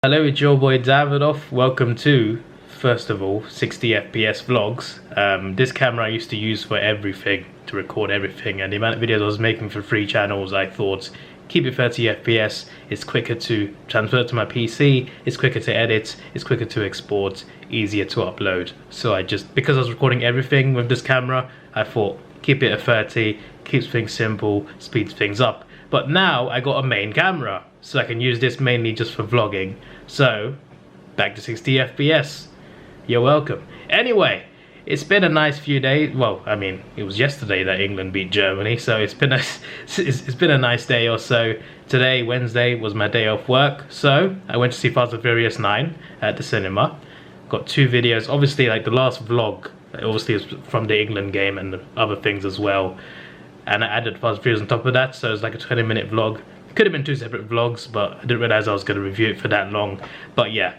Hello, it's your boy Davidoff. Welcome to, first of all, 60 FPS vlogs. This camera I used to use for everything, to record everything, and the amount of videos I was making for free channels, I thought, keep it 30 FPS, it's quicker to transfer to my PC, it's quicker to edit, it's quicker to export, easier to upload. So because I was recording everything with this camera, I thought, keep it at 30, keeps things simple, speeds things up. But now I got a main camera, so I can use this mainly just for vlogging. So, back to 60 FPS. You're welcome. Anyway, it's been a nice few days. Well, I mean, it was yesterday that England beat Germany, so it's been a nice day or so. Today, Wednesday, was my day off work, so I went to see Fast and Furious 9 at the cinema. Got 2 videos. Obviously, like the last vlog, obviously is from the England game and the other things as well. And I added Fast and Furious on top of that, so it's like a 20-minute vlog. It could have been 2 separate vlogs, but I didn't realize I was going to review it for that long. But yeah,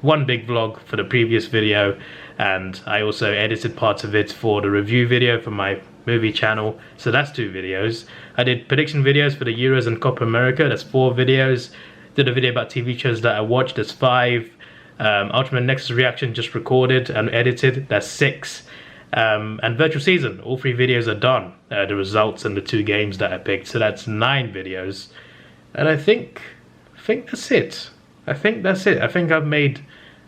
one big vlog for the previous video, and I also edited parts of it for the review video for my movie channel. So that's 2 videos. I did prediction videos for the Euros and Copa America. That's 4 videos. Did a video about TV shows that I watched. That's 5. Ultimate Nexus reaction just recorded and edited. That's 6. And virtual season, all 3 videos are done, the results and the 2 games that I picked, so that's 9 videos. And I think that's it. I think I've made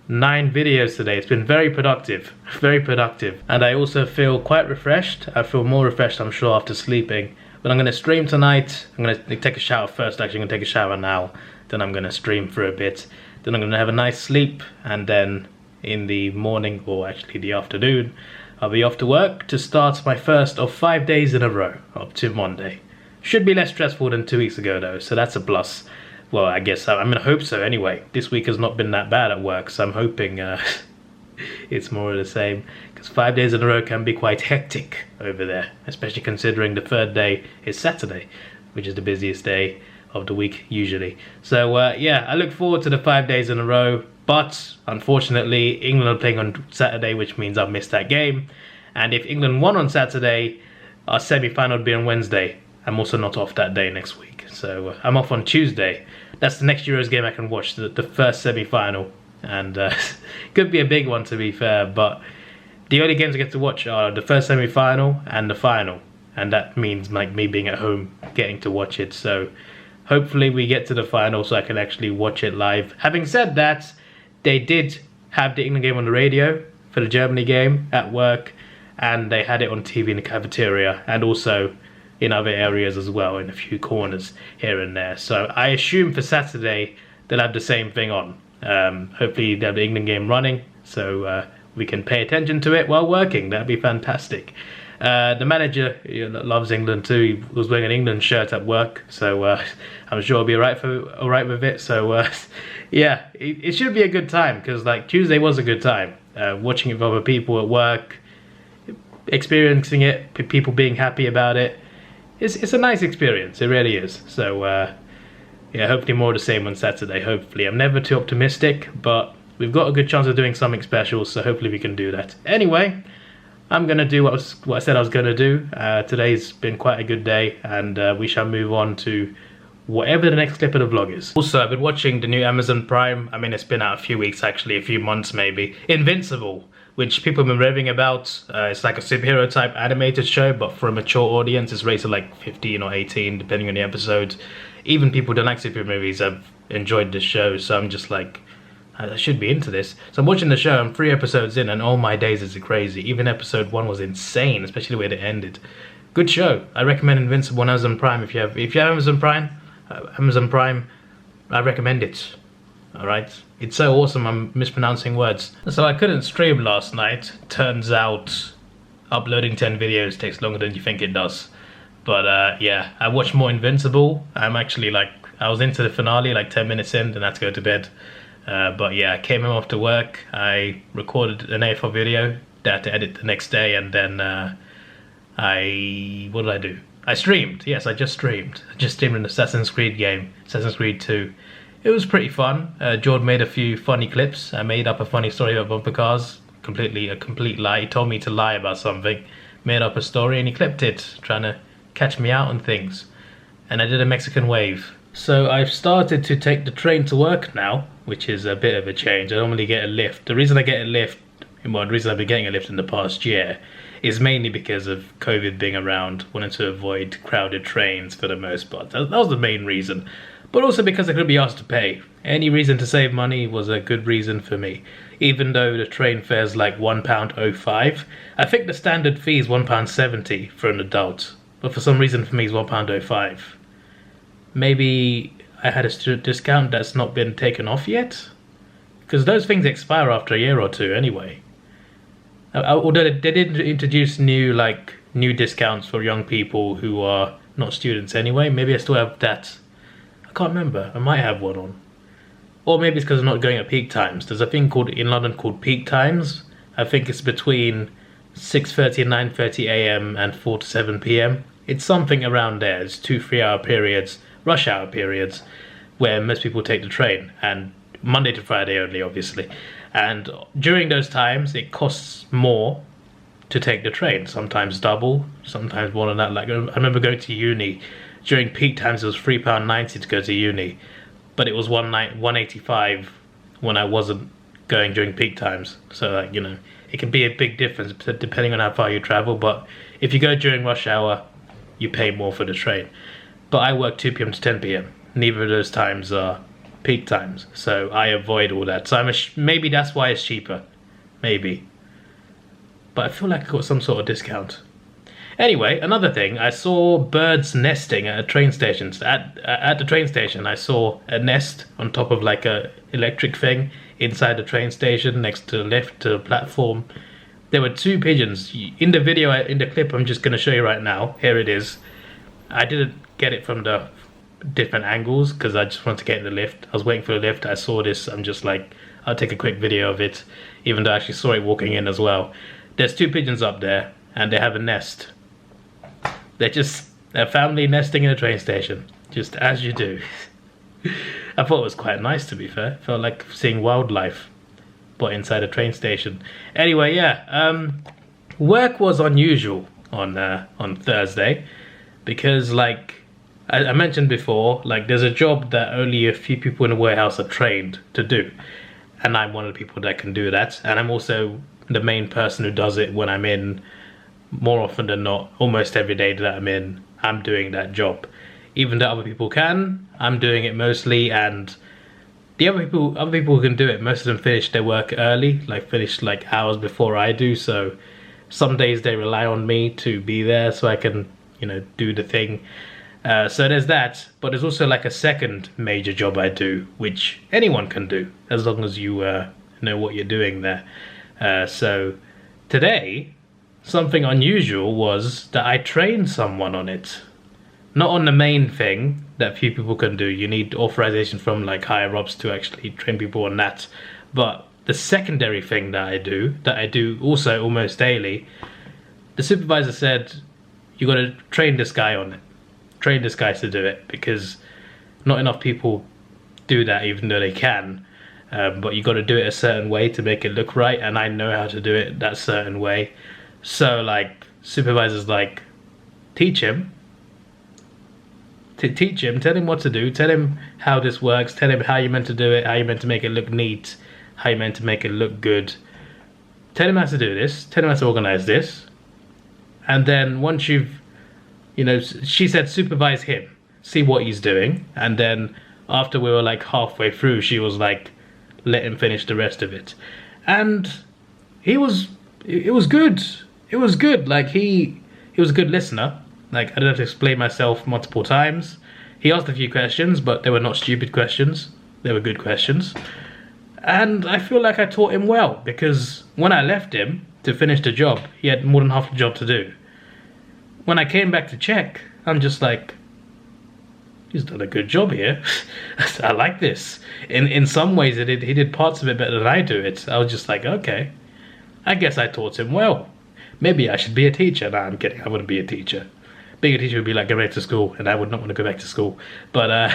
9 videos today. It's been very productive, and I also feel quite refreshed. I feel more refreshed, I'm sure, after sleeping. But I'm going to stream tonight. I'm going to take a shower first. Actually, I'm going to take a shower now, then I'm going to stream for a bit, then I'm going to have a nice sleep, and then in the morning, or actually the afternoon, I'll be off to work to start my first of 5 days in a row up to Monday. Should be less stressful than 2 weeks ago though, so that's a plus. Well, I guess I'm gonna hope so anyway. This week has not been that bad at work, so I'm hoping it's more of the same. Because 5 days in a row can be quite hectic over there, especially considering the 3rd day is Saturday, which is the busiest day of the week usually. So yeah, I look forward to the 5 days in a row. But unfortunately, England are playing on Saturday, which means I've missed that game. And if England won on Saturday, our semi-final would be on Wednesday. I'm also not off that day next week. So I'm off on Tuesday. That's the next Euros game I can watch, the first semi-final. And could be a big one, to be fair. But the only games I get to watch are the first semi-final and the final. And that means like me being at home, getting to watch it. So hopefully we get to the final so I can actually watch it live. Having said that, they did have the England game on the radio for the Germany game at work, and they had it on TV in the cafeteria and also in other areas as well, in a few corners here and there. So I assume for Saturday they'll have the same thing on. Hopefully they have the England game running so we can pay attention to it while working. That'd be fantastic. The manager loves England too. He was wearing an England shirt at work, so I'm sure he'll be alright with it. So yeah, it should be a good time, because like Tuesday was a good time. Watching it with other people at work, experiencing it, people being happy about it. It's a nice experience, it really is. So yeah, hopefully more of the same on Saturday, hopefully. I'm never too optimistic, but we've got a good chance of doing something special, so hopefully we can do that. Anyway, I'm going to do what I said I was going to do. Today's been quite a good day, and we shall move on to whatever the next clip of the vlog is. Also, I've been watching the new Amazon Prime. I mean, it's been out a few weeks actually, a few months maybe. Invincible, which people have been raving about. It's like a superhero type animated show, but for a mature audience. It's rated like 15 or 18 depending on the episode. Even people who don't like superhero movies have enjoyed this show, so I'm just like, I should be into this. So I'm watching the show, I'm 3 episodes in, and oh my days is it crazy. Even episode 1 was insane, especially the way it ended. Good show. I recommend Invincible on Amazon Prime. If you have Amazon Prime, I recommend it. Alright? It's so awesome I'm mispronouncing words. So I couldn't stream last night. Turns out uploading 10 videos takes longer than you think it does. But yeah, I watched more Invincible. I'm actually like, I was into the finale like 10 minutes in, then I had to go to bed. But yeah, I came home after work, I recorded an A4 video that I had to edit the next day, and then what did I do? I streamed. Yes, I just streamed. I just streamed an Assassin's Creed game, Assassin's Creed 2. It was pretty fun. George made a few funny clips. I made up a funny story about bumper cars. A complete lie. He told me to lie about something. Made up a story and he clipped it, trying to catch me out on things. And I did a Mexican wave. So I've started to take the train to work now. which is a bit of a change. I normally get a lift. The reason I get a lift, well, the reason I've been getting a lift in the past year is mainly because of COVID being around, wanting to avoid crowded trains for the most part. That was the main reason. But also because I couldn't be asked to pay. Any reason to save money was a good reason for me. Even though the train fare's like £1.05. I think the standard fee is £1.70 for an adult. But for some reason for me it's £1.05. Maybe I had a student discount that's not been taken off yet? Because those things expire after a year or two anyway. Although they did introduce new discounts for young people who are not students anyway. Maybe I still have that. I can't remember. I might have one on. Or maybe it's because I'm not going at peak times. There's a thing in London called peak times. I think it's between 6:30 and 9:30 a.m. and 4 to 7 p.m. It's something around there. It's 2-3 hour periods, rush hour periods, where most people take the train. And Monday to Friday only, obviously. And during those times, it costs more to take the train. Sometimes double, sometimes more than that. Like I remember going to uni. During peak times, it was £3.90 to go to uni. But it was £1.85 when I wasn't going during peak times. So, like, you know, it can be a big difference depending on how far you travel. But if you go during rush hour, you pay more for the train. But I work 2 p.m. to 10 p.m. Neither of those times are peak times, so I avoid all that. So maybe that's why it's cheaper, maybe. But I feel like I got some sort of discount. Anyway, another thing, I saw birds nesting at a train station. So at the train station, I saw a nest on top of like a electric thing inside the train station next to the lift, to the platform. There were 2 pigeons. In the video, in the clip I'm just going to show you right now, here it is. I didn't get it from the different angles because I just wanted to get in the lift. I was waiting for the lift. I saw this. I'm just like, I'll take a quick video of it, even though I actually saw it walking in as well. There's 2 pigeons up there and they have a nest. They're family nesting in a train station, just as you do. I thought it was quite nice, to be fair. Felt like seeing wildlife, but inside a train station. Anyway, yeah, work was unusual on Thursday because, like I mentioned before, like there's a job that only a few people in the warehouse are trained to do, and I'm one of the people that can do that. And I'm also the main person who does it when I'm in. More often than not, almost every day that I'm in, I'm doing that job. Even though other people can, I'm doing it mostly, and the other people who can do it, most of them finish their work early, like finish like hours before I do. So some days they rely on me to be there so I can, you know, do the thing. So there's that, but there's also like a second major job I do, which anyone can do as long as you know what you're doing there. So today, something unusual was that I trained someone on it. Not on the main thing that few people can do. You need authorization from like higher ups to actually train people on that. But the secondary thing that I do also almost daily, the supervisor said, you got to train this guy on it. Train this guy to do it, because not enough people do that even though they can. But you got to do it a certain way to make it look right, and I know how to do it that certain way. So like supervisor's like, teach him, tell him what to do, tell him how this works, tell him how you're meant to do it, how you're meant to make it look neat, how you're meant to make it look good. Tell him how to do this, tell him how to organize this. And then once you've, you know, she said supervise him, see what he's doing. And then after we were like halfway through, she was like, let him finish the rest of it. And it was good. It was good. Like he was a good listener. Like I didn't have to explain myself multiple times. He asked a few questions, but they were not stupid questions. They were good questions. And I feel like I taught him well, because when I left him to finish the job, he had more than half the job to do. When I came back to check, I'm just like, he's done a good job here. I like this. In some ways, he did parts of it better than I do it. I was just like, okay, I guess I taught him well. Maybe I should be a teacher. Nah, I'm kidding. I wouldn't be a teacher. Being a teacher would be like going back to school, and I would not want to go back to school. But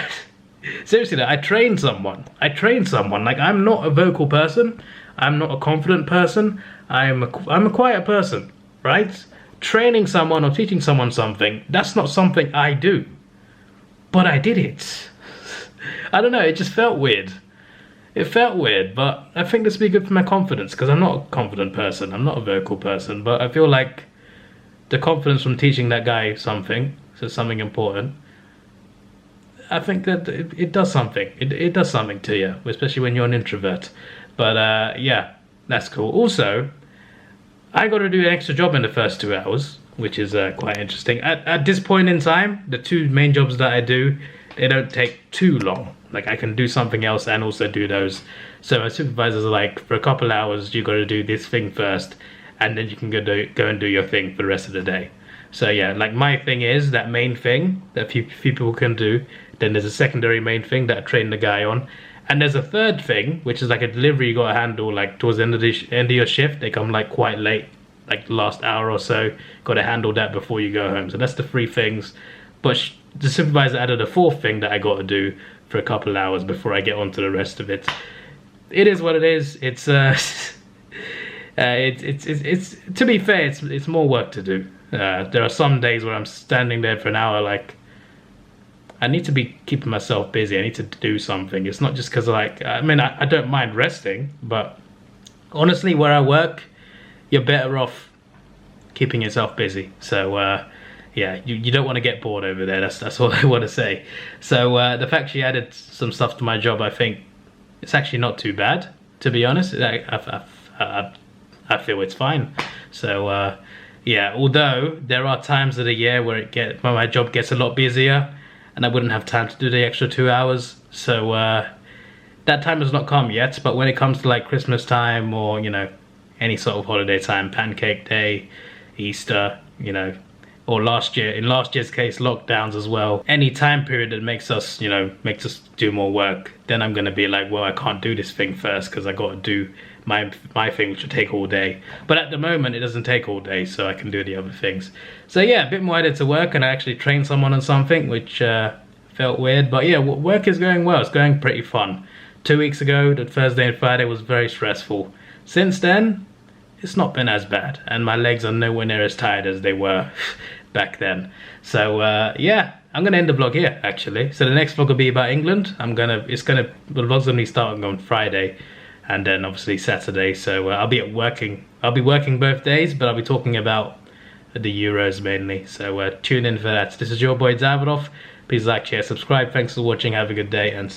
seriously, I trained someone. Like, I'm not a vocal person. I'm not a confident person. I'm a quiet person, right? Training someone or teaching someone something, that's not something I do. But I did it. I don't know, it just felt weird. It felt weird, but I think this would be good for my confidence, because I'm not a confident person, I'm not a vocal person, but I feel like the confidence from teaching that guy something, so something important, I think that it does something. It does something to you, especially when you're an introvert. But yeah, that's cool. Also, I got to do an extra job in the first 2 hours, which is quite interesting. At this point in time, the two main jobs that I do, they don't take too long. Like, I can do something else and also do those. So my supervisors are like, for a couple hours, you got to do this thing first, and then you can go and do your thing for the rest of the day. So yeah, like my thing is that main thing that few people can do. Then there's a secondary main thing that I train the guy on. And there's a third thing, which is like a delivery you got to handle like towards the end of your shift. They come like quite late, like the last hour or so. Got to handle that before you go home. So that's the 3 things. But the supervisor added a 4th thing that I got to do for a couple of hours before I get on to the rest of it. It is what it is. It's it's to be fair, it's more work to do. There are some days where I'm standing there for an hour, like I need to be keeping myself busy. I need to do something. It's not just because like I mean I don't mind resting, but honestly, where I work, you're better off keeping yourself busy. So yeah, you don't want to get bored over there. That's all I want to say. So the fact she added some stuff to my job, I think it's actually not too bad, to be honest. I feel it's fine. So yeah, although there are times of the year where my job gets a lot busier and I wouldn't have time to do the extra 2 hours. So that time has not come yet, but when it comes to like Christmas time or, you know, any sort of holiday time, Pancake Day, Easter, you know, or in last year's case, lockdowns as well, any time period that makes us, you know, makes us do more work, then I'm gonna be like, well, I can't do this thing first because I got to do my thing, which will take all day. But at the moment, it doesn't take all day, so I can do the other things. So yeah, a bit more added to work, and I actually trained someone on something, which felt weird. But yeah, work is going well. It's going pretty fun. 2 weeks ago, the Thursday and Friday was very stressful. Since then, it's not been as bad, and my legs are nowhere near as tired as they were back then. So yeah, I'm gonna end the vlog here actually. So the next vlog will be about England. The vlog's gonna be starting on Friday, and then obviously Saturday. So I'll be working both days, but I'll be talking about the Euros mainly. So tune in for that. This is your boy Davidoff. Please like, share, subscribe. Thanks for watching. Have a good day, and